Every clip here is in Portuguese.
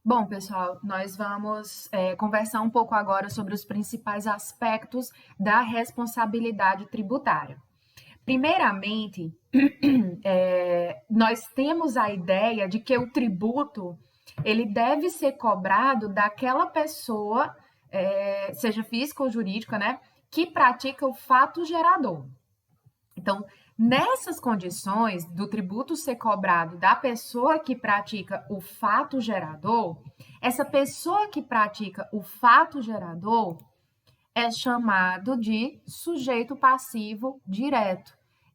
Bom, pessoal, nós vamos conversar um pouco agora sobre os principais aspectos da responsabilidade tributária. Primeiramente, nós temos a ideia de que o tributo ele deve ser cobrado daquela pessoa, seja física ou jurídica, né, que pratica o fato gerador. Então, nessas condições do tributo ser cobrado da pessoa que pratica o fato gerador, essa pessoa que pratica o fato gerador é chamado de sujeito passivo direto.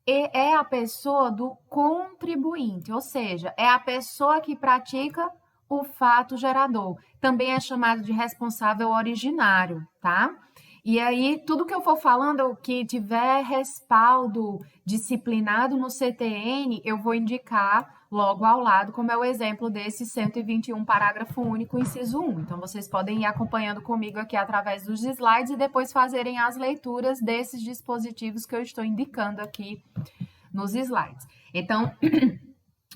E é a pessoa do contribuinte, ou seja, é a pessoa que pratica o fato gerador. Também é chamado de responsável originário, tá? E aí, tudo que eu for falando, que tiver respaldo disciplinado no CTN, eu vou indicar logo ao lado, como é o exemplo desse 121, parágrafo único, inciso 1. Então, vocês podem ir acompanhando comigo aqui através dos slides e depois fazerem as leituras desses dispositivos que eu estou indicando aqui nos slides. Então,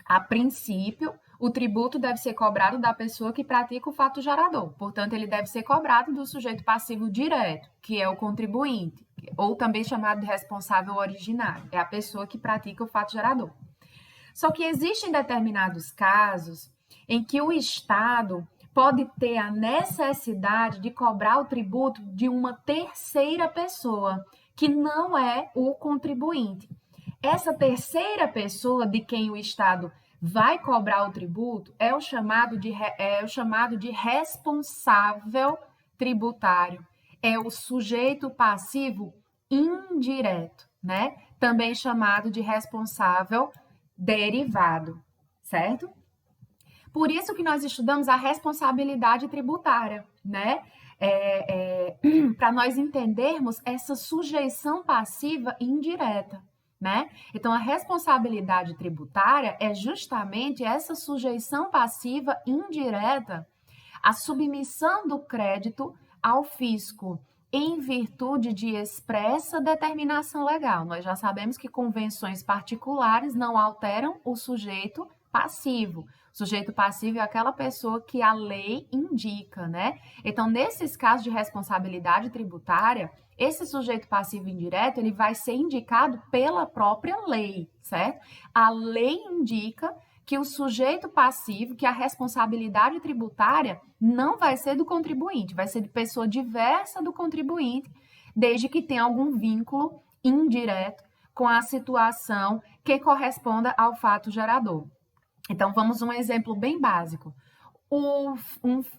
a princípio, o tributo deve ser cobrado da pessoa que pratica o fato gerador. Portanto, ele deve ser cobrado do sujeito passivo direto, que é o contribuinte, ou também chamado de responsável originário. É a pessoa que pratica o fato gerador. Só que existem determinados casos em que o Estado pode ter a necessidade de cobrar o tributo de uma terceira pessoa, que não é o contribuinte. Essa terceira pessoa de quem o Estado vai cobrar o tributo é o chamado de responsável tributário. É o sujeito passivo indireto, né? Também chamado de responsável derivado, certo? Por isso que nós estudamos a responsabilidade tributária, né? Para nós entendermos essa sujeição passiva indireta, né? Então, a responsabilidade tributária é justamente essa sujeição passiva indireta, a submissão do crédito ao fisco, em virtude de expressa determinação legal. Nós já sabemos que convenções particulares não alteram o sujeito passivo. O sujeito passivo é aquela pessoa que a lei indica, né? Então, nesses casos de responsabilidade tributária, esse sujeito passivo indireto, ele vai ser indicado pela própria lei, certo? A lei indica que o sujeito passivo, que a responsabilidade tributária não vai ser do contribuinte, vai ser de pessoa diversa do contribuinte, desde que tenha algum vínculo indireto com a situação que corresponda ao fato gerador. Então, vamos a um exemplo bem básico.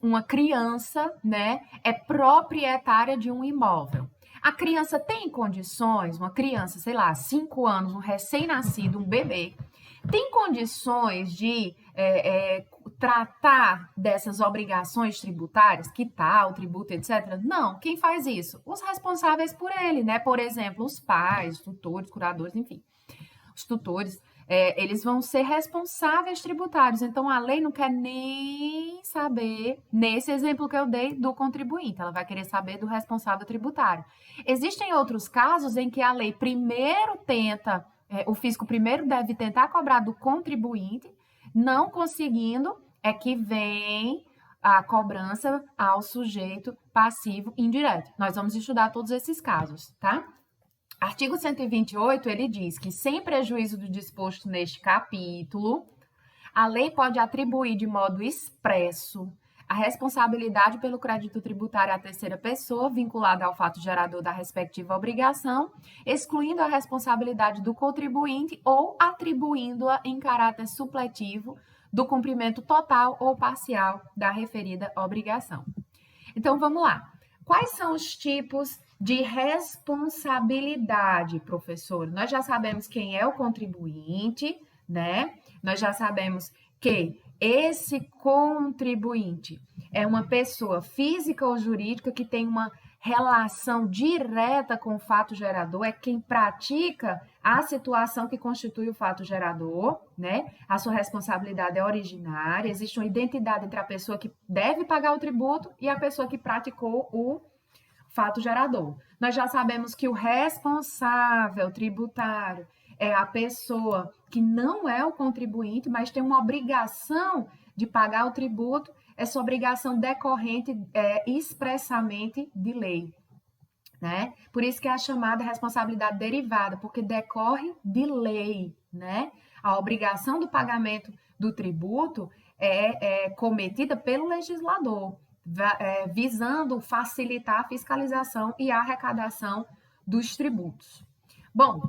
Uma criança, né, é proprietária de um imóvel. A criança tem condições, uma criança, sei lá, 5 anos, um recém-nascido, um bebê, tem condições de tratar dessas obrigações tributárias, quitar o tributo, etc. Não, quem faz isso? Os responsáveis por ele, né? Por exemplo, os pais, tutores, curadores, enfim. Os tutores, eles vão ser responsáveis tributários. Então, a lei não quer nem saber, nesse exemplo que eu dei, do contribuinte. Ela vai querer saber do responsável tributário. Existem outros casos em que a lei primeiro tenta, o fisco primeiro deve tentar cobrar do contribuinte, não conseguindo, é que vem a cobrança ao sujeito passivo indireto. Nós vamos estudar todos esses casos, tá? Artigo 128, ele diz que, sem prejuízo do disposto neste capítulo, a lei pode atribuir de modo expresso a responsabilidade pelo crédito tributário à terceira pessoa, vinculada ao fato gerador da respectiva obrigação, excluindo a responsabilidade do contribuinte ou atribuindo-a em caráter supletivo do cumprimento total ou parcial da referida obrigação. Então, vamos lá. Quais são os tipos de responsabilidade, professor? Nós já sabemos quem é o contribuinte, né? Nós já sabemos que esse contribuinte é uma pessoa física ou jurídica que tem uma relação direta com o fato gerador, é quem pratica a situação que constitui o fato gerador, né? A sua responsabilidade é originária, existe uma identidade entre a pessoa que deve pagar o tributo e a pessoa que praticou o fato gerador. Nós já sabemos que o responsável tributário é a pessoa que não é o contribuinte, mas tem uma obrigação de pagar o tributo, essa obrigação decorrente expressamente de lei, né? Por isso que é a chamada responsabilidade derivada, porque decorre de lei, né? A obrigação do pagamento do tributo é cometida pelo legislador, visando facilitar a fiscalização e a arrecadação dos tributos. Bom,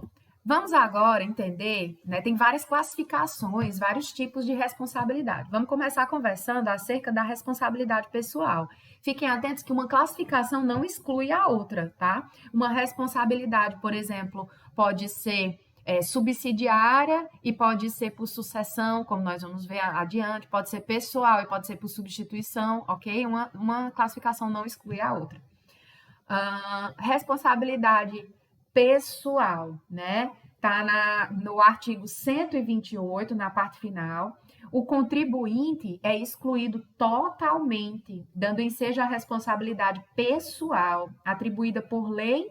vamos agora entender, né? Tem várias classificações, vários tipos de responsabilidade. Vamos começar conversando acerca da responsabilidade pessoal. Fiquem atentos que uma classificação não exclui a outra, tá? Uma responsabilidade, por exemplo, pode ser subsidiária e pode ser por sucessão, como nós vamos ver adiante, pode ser pessoal e pode ser por substituição, ok? Uma classificação não exclui a outra. Responsabilidade pessoal, né? Tá no artigo 128, na parte final. O contribuinte é excluído totalmente, dando ensejo à responsabilidade pessoal atribuída por lei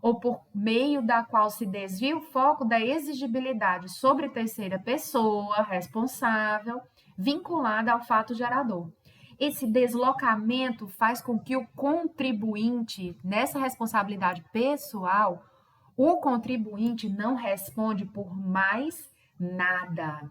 ou por meio da qual se desvia o foco da exigibilidade sobre terceira pessoa responsável, vinculada ao fato gerador. Esse deslocamento faz com que o contribuinte, nessa responsabilidade pessoal, o contribuinte não responde por mais nada,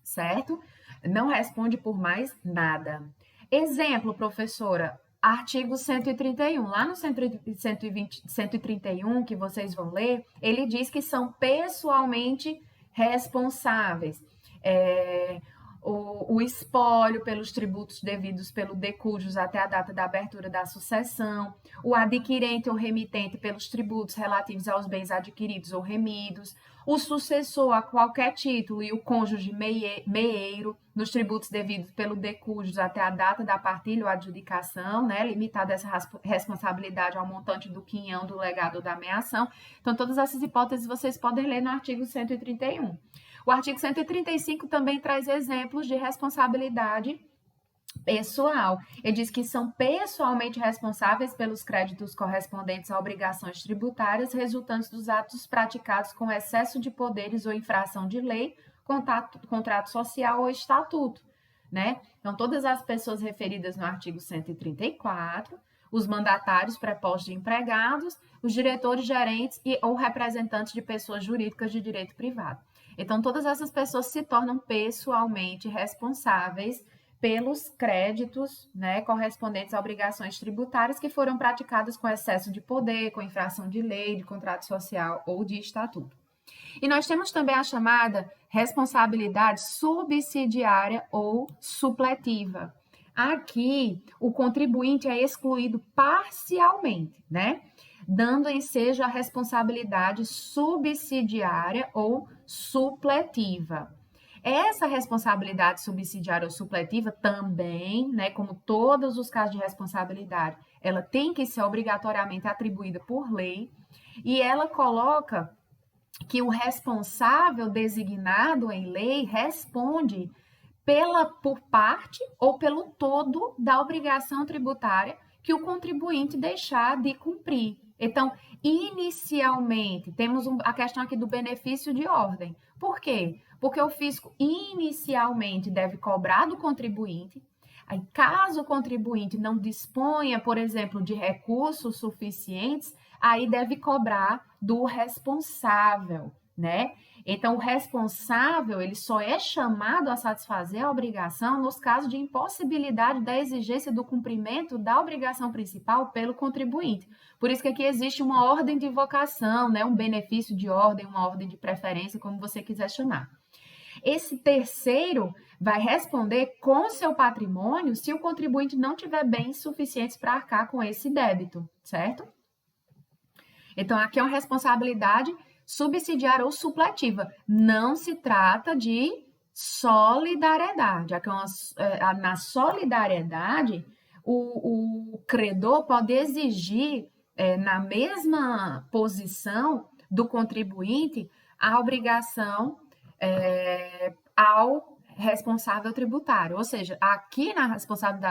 certo? Não responde por mais nada. Exemplo, professora, artigo 131. Lá no 131, que vocês vão ler, ele diz que são pessoalmente responsáveis. O espólio pelos tributos devidos pelo decujus até a data da abertura da sucessão, o adquirente ou remitente pelos tributos relativos aos bens adquiridos ou remidos, o sucessor a qualquer título e o cônjuge meieiro nos tributos devidos pelo decujus até a data da partilha ou adjudicação, né, limitada essa responsabilidade ao montante do quinhão do legado ou da meação. Então, todas essas hipóteses vocês podem ler no artigo 131. O artigo 135 também traz exemplos de responsabilidade pessoal. Ele diz que são pessoalmente responsáveis pelos créditos correspondentes a obrigações tributárias resultantes dos atos praticados com excesso de poderes ou infração de lei, contrato social ou estatuto, né? Então, todas as pessoas referidas no artigo 134, os mandatários prepostos de empregados, os diretores, gerentes ou representantes de pessoas jurídicas de direito privado. Então, todas essas pessoas se tornam pessoalmente responsáveis pelos créditos, né, correspondentes a obrigações tributárias que foram praticadas com excesso de poder, com infração de lei, de contrato social ou de estatuto. E nós temos também a chamada responsabilidade subsidiária ou supletiva. Aqui, o contribuinte é excluído parcialmente, né? Dando ensejo à responsabilidade subsidiária ou supletiva. Essa responsabilidade subsidiária ou supletiva também, né, como todos os casos de responsabilidade, ela tem que ser obrigatoriamente atribuída por lei e ela coloca que o responsável designado em lei responde por parte ou pelo todo da obrigação tributária que o contribuinte deixar de cumprir. Então, inicialmente, temos a questão aqui do benefício de ordem. Por quê? Porque o fisco inicialmente deve cobrar do contribuinte. Aí, caso o contribuinte não disponha, por exemplo, de recursos suficientes, aí deve cobrar do responsável, né? Então, o responsável, ele só é chamado a satisfazer a obrigação nos casos de impossibilidade da exigência do cumprimento da obrigação principal pelo contribuinte. Por isso que aqui existe uma ordem de invocação, né? Um benefício de ordem, uma ordem de preferência, como você quiser chamar. Esse terceiro vai responder com seu patrimônio se o contribuinte não tiver bens suficientes para arcar com esse débito, certo? Então, aqui é uma responsabilidade subsidiária ou supletiva. Não se trata de solidariedade. Aqui na solidariedade, o credor pode exigir, na mesma posição do contribuinte, a obrigação ao responsável tributário. Ou seja, aqui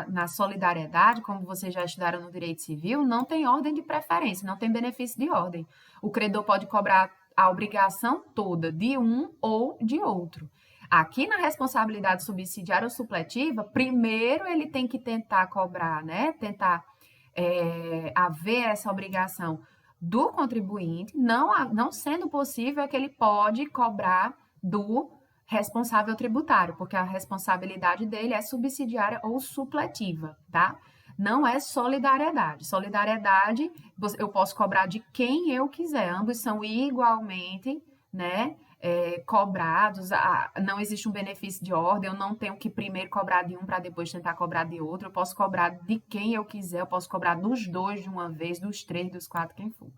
na solidariedade, como vocês já estudaram no direito civil, não tem ordem de preferência, não tem benefício de ordem. O credor pode cobrar a obrigação toda de um ou de outro. Aqui na responsabilidade subsidiária ou supletiva, primeiro ele tem que tentar cobrar, né? Tentar haver essa obrigação do contribuinte, não sendo possível é que ele pode cobrar do responsável tributário, porque a responsabilidade dele é subsidiária ou supletiva, tá? Não é solidariedade. Solidariedade, eu posso cobrar de quem eu quiser, ambos são igualmente, né? Cobrados, não existe um benefício de ordem, eu não tenho que primeiro cobrar de um para depois tentar cobrar de outro, eu posso cobrar de quem eu quiser, eu posso cobrar dos dois de uma vez, dos três, dos quatro, quem for.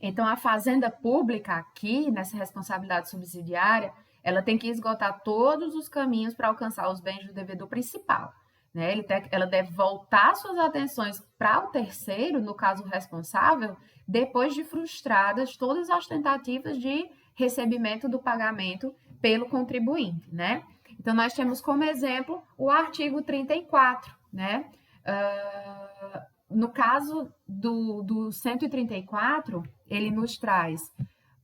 Então, a fazenda pública aqui, nessa responsabilidade subsidiária, ela tem que esgotar todos os caminhos para alcançar os bens do devedor principal. Né? Ela deve voltar suas atenções para o terceiro, no caso responsável, depois de frustradas todas as tentativas de recebimento do pagamento pelo contribuinte. Né? Então, nós temos como exemplo o artigo 34, né? No caso do 134, ele nos traz,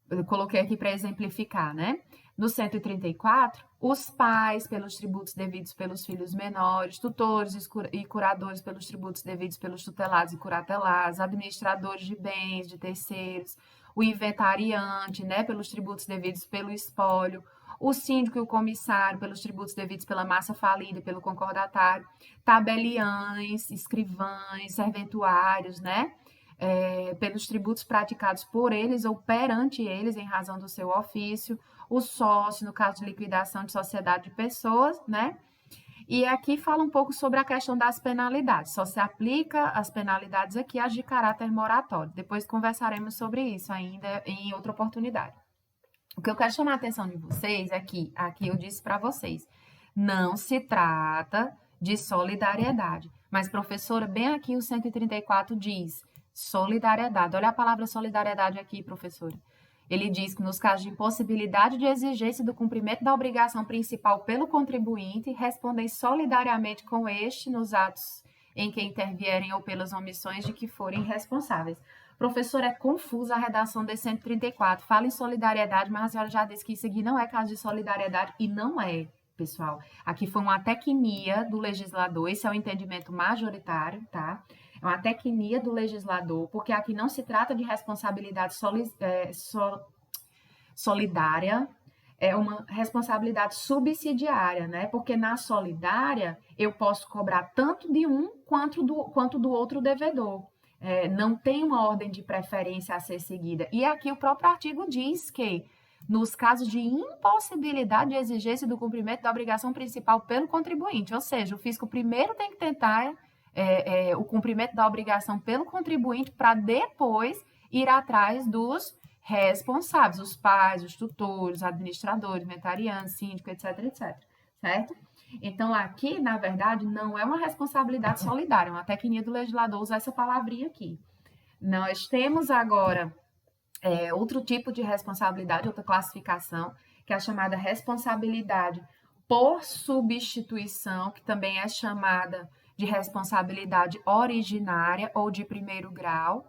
eu coloquei aqui para exemplificar, né? No 134, os pais pelos tributos devidos pelos filhos menores, tutores e curadores pelos tributos devidos pelos tutelados e curatelados, administradores de bens de terceiros, o inventariante, né, pelos tributos devidos pelo espólio, o síndico e o comissário pelos tributos devidos pela massa falida e pelo concordatário, tabeliães, escrivães, serventuários, né? Pelos tributos praticados por eles ou perante eles em razão do seu ofício, o sócio, no caso de liquidação de sociedade de pessoas, né? E aqui fala um pouco sobre a questão das penalidades. Só se aplica as penalidades aqui as de caráter moratório. Depois conversaremos sobre isso ainda em outra oportunidade. O que eu quero chamar a atenção de vocês é que, aqui eu disse para vocês, não se trata de solidariedade. Mas, professora, bem aqui o 134 diz solidariedade. Olha a palavra solidariedade aqui, professora. Ele diz que nos casos de impossibilidade de exigência do cumprimento da obrigação principal pelo contribuinte, respondem solidariamente com este nos atos em que intervierem ou pelas omissões de que forem responsáveis. Professor, é confusa a redação desse 134. Fala em solidariedade, mas a senhora já disse que isso aqui não é caso de solidariedade e não é, pessoal. Aqui foi uma tecnia do legislador, esse é o entendimento majoritário, tá? É uma tecnia do legislador, porque aqui não se trata de responsabilidade solidária, é uma responsabilidade subsidiária, né? Porque na solidária eu posso cobrar tanto de um quanto do outro devedor. Não tem uma ordem de preferência a ser seguida. E aqui o próprio artigo diz que, nos casos de impossibilidade de exigência do cumprimento da obrigação principal pelo contribuinte, ou seja, o fisco primeiro tem que tentar o cumprimento da obrigação pelo contribuinte para depois ir atrás dos responsáveis, os pais, os tutores, administradores, inventariantes, síndico, etc, etc, certo? Então, aqui, na verdade, não é uma responsabilidade solidária, é uma tecnia do legislador usar essa palavrinha aqui. Nós temos agora outro tipo de responsabilidade, outra classificação, que é a chamada responsabilidade por substituição, que também é chamada de responsabilidade originária ou de primeiro grau,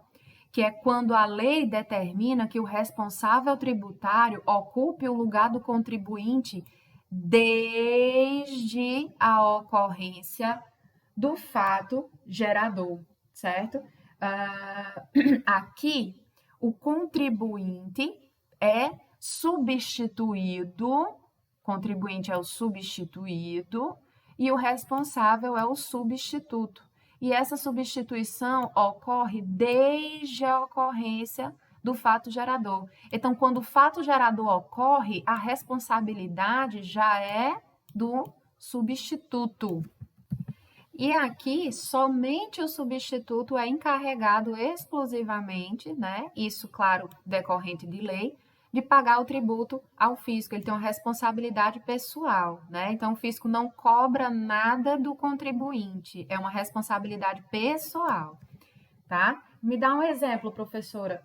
que é quando a lei determina que o responsável tributário ocupe o lugar do contribuinte desde a ocorrência do fato gerador, certo? Aqui, o contribuinte é substituído, contribuinte é o substituído e o responsável é o substituto. E essa substituição ocorre desde a ocorrência do fato gerador. Então, quando o fato gerador ocorre, a responsabilidade já é do substituto. E aqui, somente o substituto é encarregado exclusivamente, né? Isso, claro, decorrente de lei, de pagar o tributo ao fisco. Ele tem uma responsabilidade pessoal, né? Então, o fisco não cobra nada do contribuinte, é uma responsabilidade pessoal, tá? Me dá um exemplo, professora.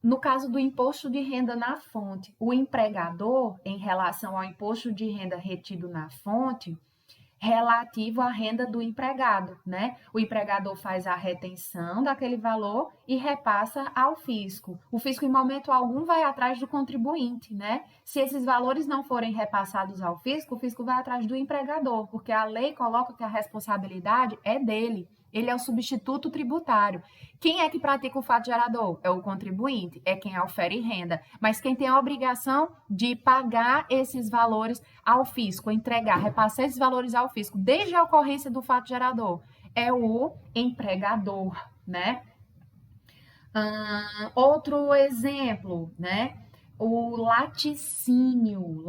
No caso do imposto de renda na fonte, o empregador, em relação ao imposto de renda retido na fonte, relativo à renda do empregado, né? O empregador faz a retenção daquele valor e repassa ao fisco. O fisco, em momento algum, vai atrás do contribuinte, né? Se esses valores não forem repassados ao fisco, o fisco vai atrás do empregador, porque a lei coloca que a responsabilidade é dele. Ele é o substituto tributário. Quem é que pratica o fato gerador? É o contribuinte, é quem ofere renda. Mas quem tem a obrigação de pagar esses valores ao fisco, entregar, repassar esses valores ao fisco, desde a ocorrência do fato gerador, é o empregador, né? Outro exemplo, né? O laticínio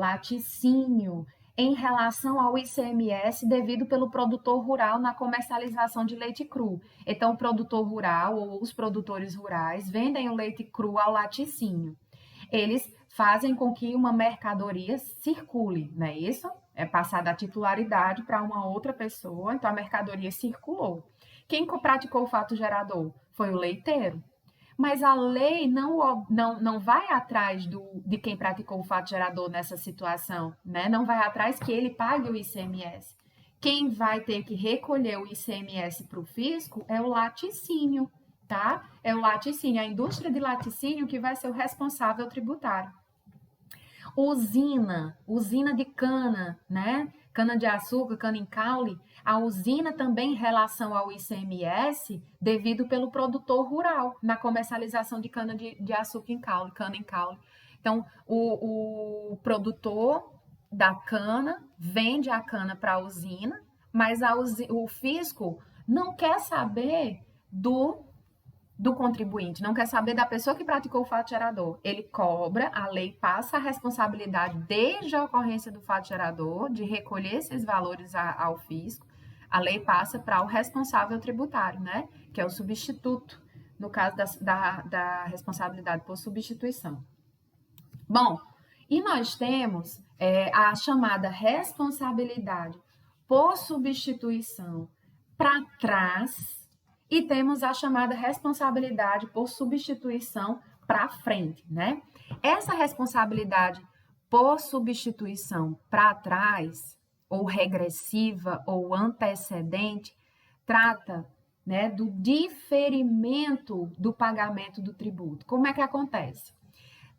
em relação ao ICMS devido pelo produtor rural na comercialização de leite cru. Então, o produtor rural ou os produtores rurais vendem o leite cru ao laticínio. Eles fazem com que uma mercadoria circule, não é isso? É passada a titularidade para uma outra pessoa, então a mercadoria circulou. Quem praticou o fato gerador? Foi o leiteiro. Mas a lei não vai atrás de quem praticou o fato gerador nessa situação, né? Não vai atrás que ele pague o ICMS. Quem vai ter que recolher o ICMS para o fisco é o laticínio, tá? É o laticínio, a indústria de laticínio que vai ser o responsável tributário. Usina de cana, né? Cana de açúcar, cana em caule, a usina também em relação ao ICMS, devido pelo produtor rural na comercialização de cana de açúcar em caule, cana em caule. Então, o produtor da cana vende a cana para a usina, mas o fisco não quer saber do contribuinte, não quer saber da pessoa que praticou o fato gerador. Ele cobra, a lei passa a responsabilidade desde a ocorrência do fato gerador de recolher esses valores ao fisco. A lei passa para o responsável tributário, né? Que é o substituto, no caso da responsabilidade por substituição. Bom, e nós temos a chamada responsabilidade por substituição para trás, e temos a chamada responsabilidade por substituição para frente, né? Essa responsabilidade por substituição para trás, ou regressiva, ou antecedente, trata, né, do diferimento do pagamento do tributo. Como é que acontece?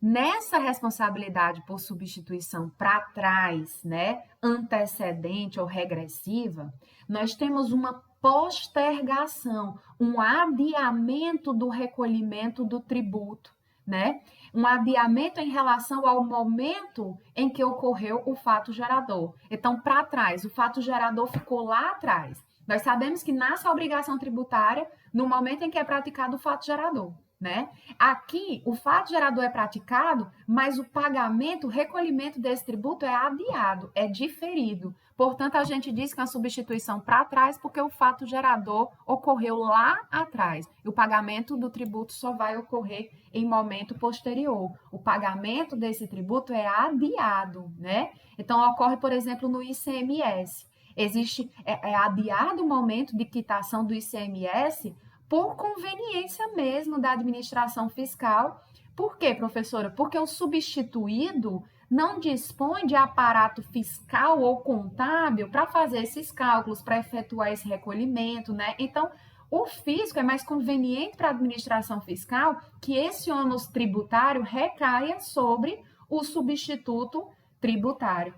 Nessa responsabilidade por substituição para trás, né, antecedente ou regressiva, nós temos uma postergação, um adiamento do recolhimento do tributo, né? Um adiamento em relação ao momento em que ocorreu o fato gerador. Então, para trás, o fato gerador ficou lá atrás. Nós sabemos que nasce a obrigação tributária no momento em que é praticado o fato gerador, né? Aqui, o fato gerador é praticado, mas o pagamento, o recolhimento desse tributo é adiado, é diferido. Portanto, a gente diz que é uma substituição para trás, porque o fato gerador ocorreu lá atrás. E o pagamento do tributo só vai ocorrer em momento posterior. O pagamento desse tributo é adiado, né? Então, ocorre, por exemplo, no ICMS. É adiado o momento de quitação do ICMS por conveniência mesmo da administração fiscal. Por quê, professora? Porque o substituído não dispõe de aparato fiscal ou contábil para fazer esses cálculos, para efetuar esse recolhimento, né? Então, o fisco é mais conveniente para a administração fiscal que esse ônus tributário recaia sobre o substituto tributário,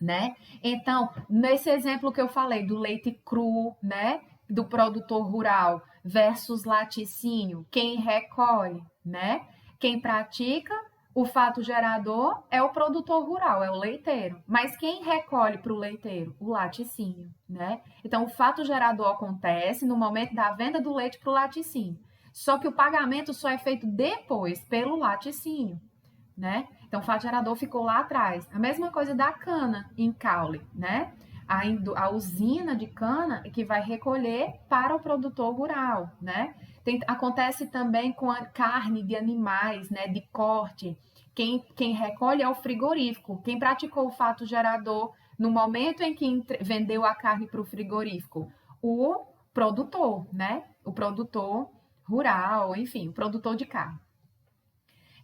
né? Então, nesse exemplo que eu falei do leite cru, né, do produtor rural versus laticínio, quem recolhe, né? Quem pratica o fato gerador é o produtor rural, é o leiteiro. Mas quem recolhe para o leiteiro? O laticínio, né? Então, o fato gerador acontece no momento da venda do leite para o laticínio. Só que o pagamento só é feito depois pelo laticínio, né? Então, o fato gerador ficou lá atrás. A mesma coisa da cana em caule, né? A usina de cana que vai recolher para o produtor rural, né? Acontece também com a carne de animais, né? De corte. Quem recolhe é o frigorífico. Quem praticou o fato gerador no momento em que vendeu a carne para o frigorífico? O produtor, né? O produtor rural, enfim, o produtor de carne.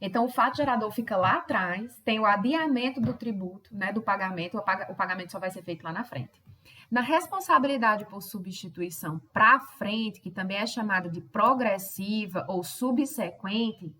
Então, o fato gerador fica lá atrás, tem o adiamento do tributo, né, do pagamento, o pagamento só vai ser feito lá na frente. Na responsabilidade por substituição para frente, que também é chamada de progressiva ou subsequente,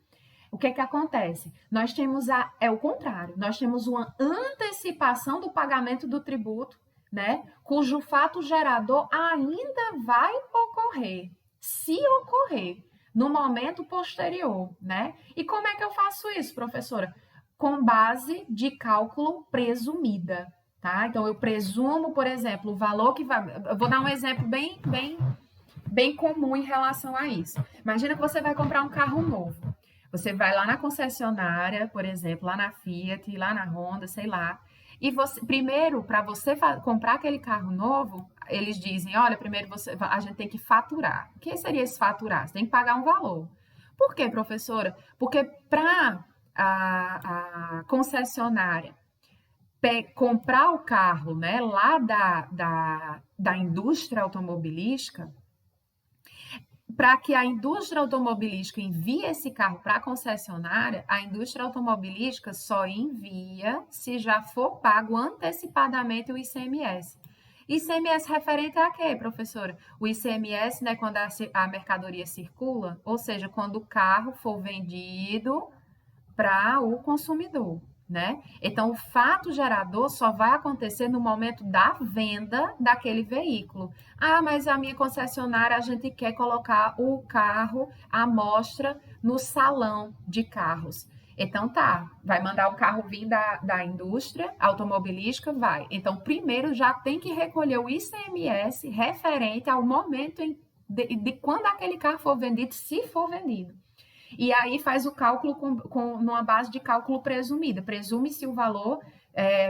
o que é que acontece? Nós temos é o contrário, nós temos uma antecipação do pagamento do tributo, né? Cujo fato gerador ainda vai ocorrer, se ocorrer, no momento posterior, né? E como é que eu faço isso, professora? Com base de cálculo presumida, tá? Então eu presumo, por exemplo, o valor que vai. Eu vou dar um exemplo bem comum em relação a isso. Imagina que você vai comprar um carro novo. Você vai lá na concessionária, por exemplo, lá na Fiat, lá na Honda, sei lá. E você, primeiro, para você comprar aquele carro novo, eles dizem: olha, primeiro a gente tem que faturar. O que seria esse faturar? Você tem que pagar um valor. Por quê, professora? Porque para a concessionária comprar o carro, né, lá da indústria automobilística, para que a indústria automobilística envie esse carro para a concessionária, a indústria automobilística só envia se já for pago antecipadamente o ICMS. ICMS referente a quê, professora? O ICMS, né, quando a mercadoria circula, ou seja, quando o carro for vendido para o consumidor, né? Então, o fato gerador só vai acontecer no momento da venda daquele veículo. Ah, mas a minha concessionária, a gente quer colocar o carro à mostra no salão de carros. Então, tá, vai mandar o carro vir da indústria automobilística? Vai. Então, primeiro já tem que recolher o ICMS referente ao momento de quando aquele carro for vendido, se for vendido. E aí faz o cálculo numa base de cálculo presumida. Presume-se o valor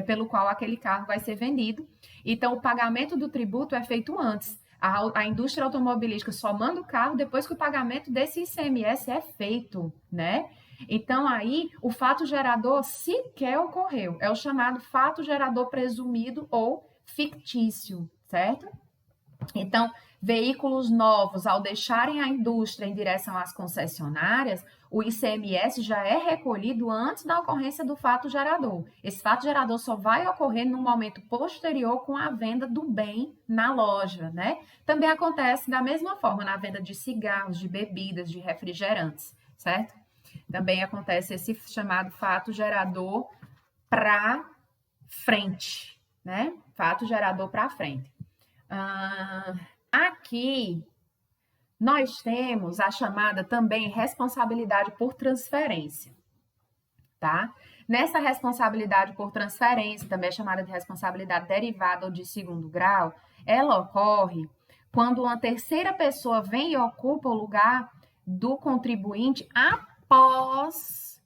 pelo qual aquele carro vai ser vendido. Então, o pagamento do tributo é feito antes. A indústria automobilística só manda o carro depois que o pagamento desse ICMS é feito, né? Então, aí, o fato gerador sequer ocorreu. É o chamado fato gerador presumido ou fictício, certo? Então, veículos novos, ao deixarem a indústria em direção às concessionárias, o ICMS já é recolhido antes da ocorrência do fato gerador. Esse fato gerador só vai ocorrer no momento posterior com a venda do bem na loja, né? Também acontece da mesma forma na venda de cigarros, de bebidas, de refrigerantes, certo? Também acontece esse chamado fato gerador para frente, né? Fato gerador para frente. Aqui nós temos a chamada também responsabilidade por transferência, tá? Nessa responsabilidade por transferência, também é chamada de responsabilidade derivada ou de segundo grau, ela ocorre quando uma terceira pessoa vem e ocupa o lugar do contribuinte após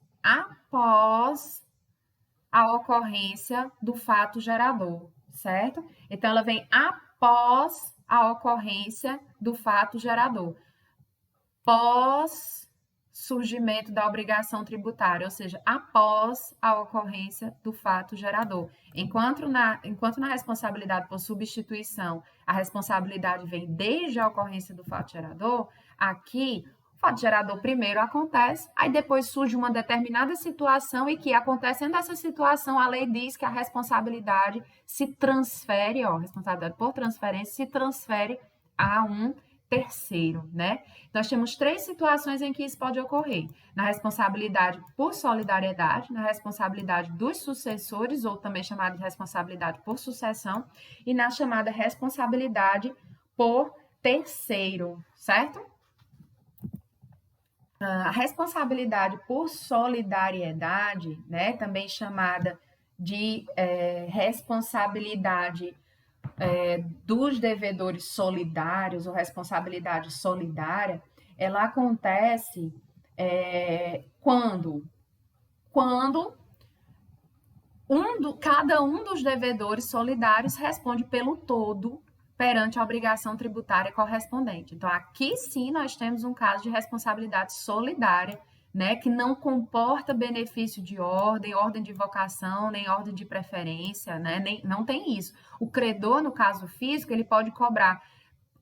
a ocorrência do fato gerador, certo? Então, ela vem após a ocorrência do fato gerador, pós surgimento da obrigação tributária, ou seja, após a ocorrência do fato gerador. Enquanto na responsabilidade por substituição, a responsabilidade vem desde a ocorrência do fato gerador, aqui o fato gerador primeiro acontece, aí depois surge uma determinada situação e que, acontecendo essa situação, a lei diz que a responsabilidade se transfere, a responsabilidade por transferência se transfere a um terceiro, né? Nós temos 3 situações em que isso pode ocorrer: na responsabilidade por solidariedade, na responsabilidade dos sucessores, ou também chamada de responsabilidade por sucessão, e na chamada responsabilidade por terceiro, certo? A responsabilidade por solidariedade, né, também chamada de responsabilidade dos devedores solidários ou responsabilidade solidária, ela acontece quando cada um dos devedores solidários responde pelo todo perante a obrigação tributária correspondente. Então, aqui sim nós temos um caso de responsabilidade solidária, né, que não comporta benefício de ordem de vocação, nem ordem de preferência, né, não tem isso. O credor, no caso físico, ele pode cobrar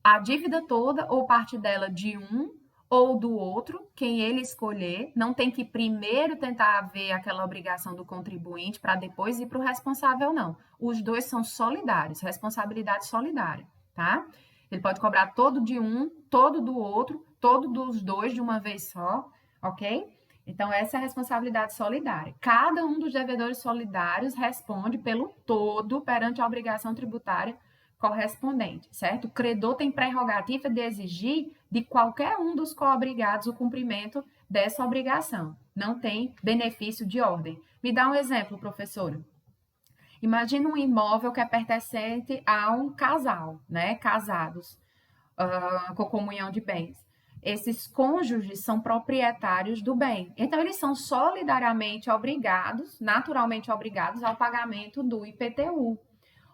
a dívida toda ou parte dela de um ou do outro, quem ele escolher, não tem que primeiro tentar ver aquela obrigação do contribuinte para depois ir para o responsável, não. Os dois são solidários, responsabilidade solidária, tá? Ele pode cobrar todo de um, todo do outro, todo dos dois de uma vez só, ok? Então, essa é a responsabilidade solidária. Cada um dos devedores solidários responde pelo todo perante a obrigação tributária correspondente, certo? O credor tem prerrogativa de exigir de qualquer um dos coobrigados o cumprimento dessa obrigação. Não tem benefício de ordem. Me dá um exemplo, professora. Imagina um imóvel que é pertencente a um casal, né? Casados, com comunhão de bens. Esses cônjuges são proprietários do bem. Então, eles são solidariamente obrigados, naturalmente obrigados, ao pagamento do IPTU.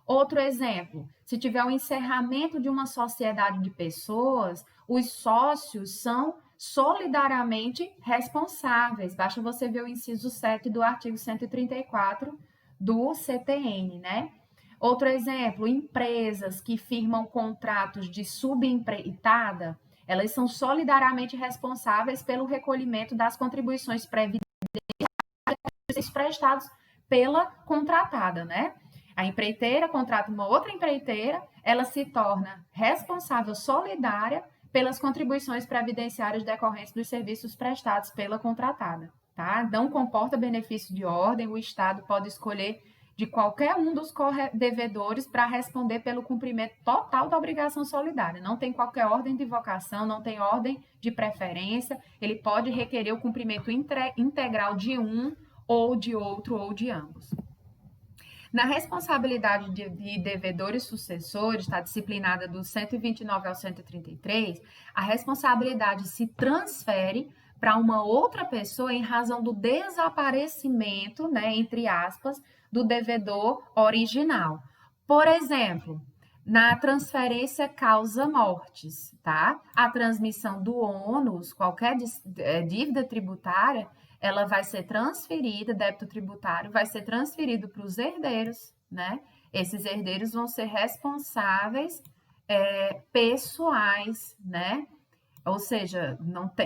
Outro exemplo, se tiver o encerramento de uma sociedade de pessoas, os sócios são solidariamente responsáveis. Basta você ver o inciso 7 do artigo 134 do CTN, né? Outro exemplo, empresas que firmam contratos de subempreitada, elas são solidariamente responsáveis pelo recolhimento das contribuições previdenciárias prestados pela contratada, né? A empreiteira contrata uma outra empreiteira, ela se torna responsável solidária pelas contribuições previdenciárias decorrentes dos serviços prestados pela contratada, tá? Não comporta benefício de ordem, o Estado pode escolher de qualquer um dos devedores para responder pelo cumprimento total da obrigação solidária. Não tem qualquer ordem de vocação, não tem ordem de preferência, ele pode requerer o cumprimento integral de um ou de outro ou de ambos. Na responsabilidade de devedores sucessores, está disciplinada do 129 ao 133, a responsabilidade se transfere para uma outra pessoa em razão do desaparecimento, né, entre aspas, do devedor original. Por exemplo, na transferência causa mortes, tá? A transmissão do ônus, qualquer dívida tributária, ela vai ser transferida, débito tributário vai ser transferido para os herdeiros, né? Esses herdeiros vão ser responsáveis pessoais, né? Ou seja,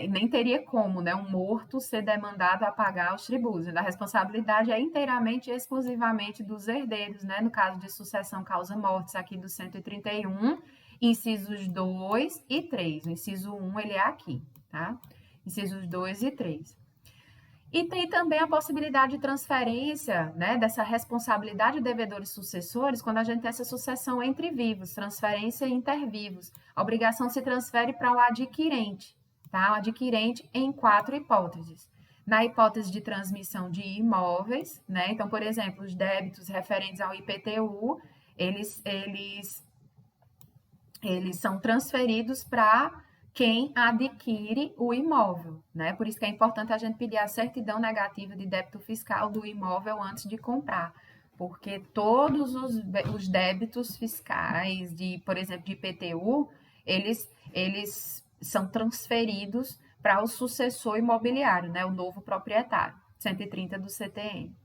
nem teria como, né, um morto ser demandado a pagar os tributos. A responsabilidade é inteiramente e exclusivamente dos herdeiros, né? No caso de sucessão causa-mortes, aqui do 131, incisos 2 e 3. O inciso 1, ele é aqui, tá? Incisos 2 e 3. E tem também a possibilidade de transferência, né, dessa responsabilidade de devedores sucessores quando a gente tem essa sucessão entre vivos, transferência intervivos. A obrigação se transfere para o adquirente, tá? O adquirente em 4 hipóteses. Na hipótese de transmissão de imóveis, né? Então, por exemplo, os débitos referentes ao IPTU, eles são transferidos para quem adquire o imóvel, né? Por isso que é importante a gente pedir a certidão negativa de débito fiscal do imóvel antes de comprar, porque todos os débitos fiscais de, por exemplo, de IPTU, eles são transferidos para o sucessor imobiliário, né? O novo proprietário, 130 do CTN.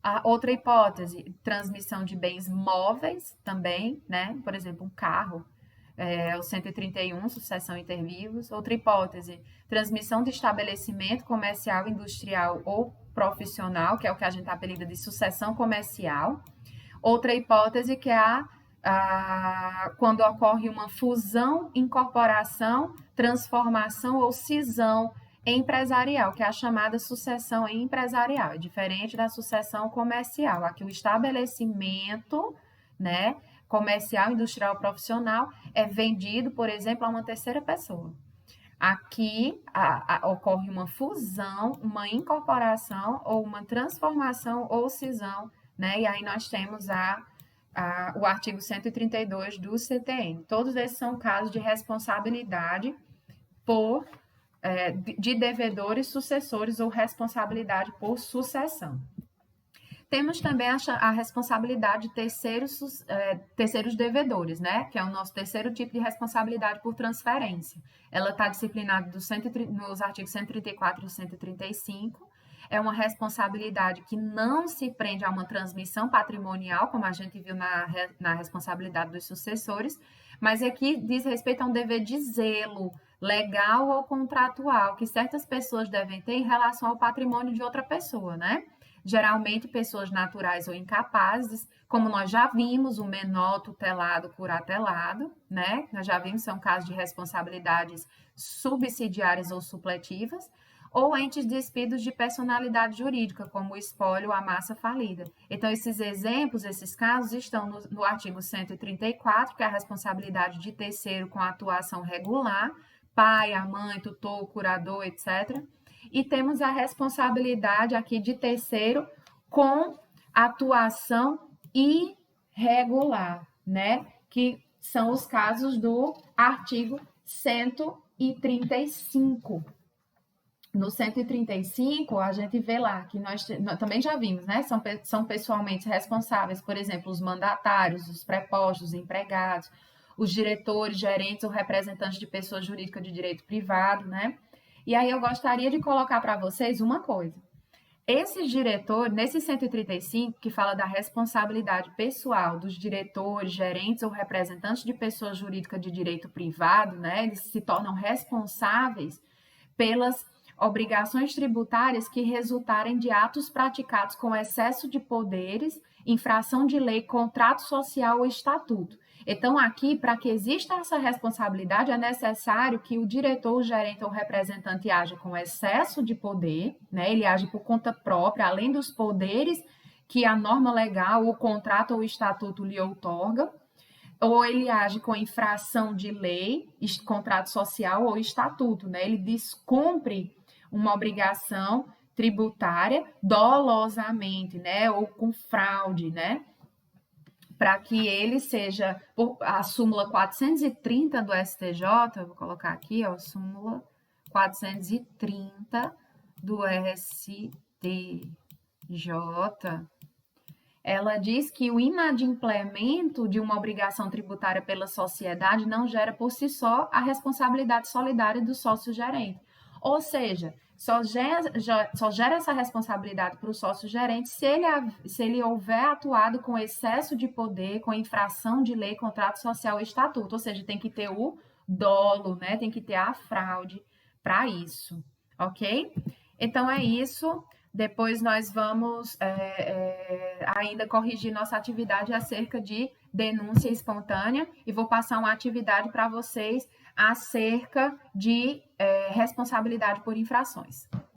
A outra hipótese, transmissão de bens móveis também, né? Por exemplo, um carro, o 131, sucessão intervivos. Outra hipótese, transmissão de estabelecimento comercial, industrial ou profissional, que é o que a gente apelida de sucessão comercial. Outra hipótese que é quando ocorre uma fusão, incorporação, transformação ou cisão empresarial, que é a chamada sucessão empresarial. É diferente da sucessão comercial. Aqui o estabelecimento, né, comercial, industrial, profissional, é vendido, por exemplo, a uma terceira pessoa. Aqui ocorre uma fusão, uma incorporação ou uma transformação ou cisão, né? E aí nós temos o artigo 132 do CTN. Todos esses são casos de responsabilidade de devedores sucessores ou responsabilidade por sucessão. Temos também a responsabilidade de terceiros devedores, né? Que é o nosso terceiro tipo de responsabilidade por transferência. Ela está disciplinada nos artigos 134 e 135. É uma responsabilidade que não se prende a uma transmissão patrimonial, como a gente viu na responsabilidade dos sucessores, mas aqui diz respeito a um dever de zelo, legal ou contratual que certas pessoas devem ter em relação ao patrimônio de outra pessoa, né? Geralmente pessoas naturais ou incapazes, como nós já vimos, o menor tutelado, curatelado, né? Nós já vimos, são casos de responsabilidades subsidiárias ou supletivas, ou entes despidos de personalidade jurídica, como o espólio ou a massa falida. Então, esses exemplos, esses casos, estão no artigo 134, que é a responsabilidade de terceiro com atuação regular, pai, a mãe, tutor, curador, etc. E temos a responsabilidade aqui de terceiro com atuação irregular, né? Que são os casos do artigo 135. No 135, a gente vê lá que nós também já vimos, né? São pessoalmente responsáveis, por exemplo, os mandatários, os prepostos, os empregados, os diretores, gerentes ou representantes de pessoa jurídica de direito privado, né? E aí eu gostaria de colocar para vocês uma coisa. Esse diretor, nesse 135, que fala da responsabilidade pessoal dos diretores, gerentes ou representantes de pessoa jurídica de direito privado, né? Eles se tornam responsáveis pelas obrigações tributárias que resultarem de atos praticados com excesso de poderes, infração de lei, contrato social ou estatuto. Então, aqui, para que exista essa responsabilidade, é necessário que o diretor, o gerente ou representante haja com excesso de poder, né? Ele age por conta própria, além dos poderes que a norma legal, o contrato ou o estatuto lhe outorga, ou ele age com infração de lei, contrato social ou estatuto, né? Ele descumpre uma obrigação tributária dolosamente, né? Ou com fraude, né? Para que ele seja, a súmula 430 do STJ, vou colocar aqui, ó, súmula 430 do STJ, ela diz que o inadimplemento de uma obrigação tributária pela sociedade não gera por si só a responsabilidade solidária do sócio-gerente. Ou seja, só gera essa responsabilidade para o sócio-gerente se ele houver atuado com excesso de poder, com infração de lei, contrato social e estatuto. Ou seja, tem que ter o dolo, né? Tem que ter a fraude para isso, ok? Então é isso. Depois nós vamos ainda corrigir nossa atividade acerca de denúncia espontânea e vou passar uma atividade para vocês acerca de responsabilidade por infrações.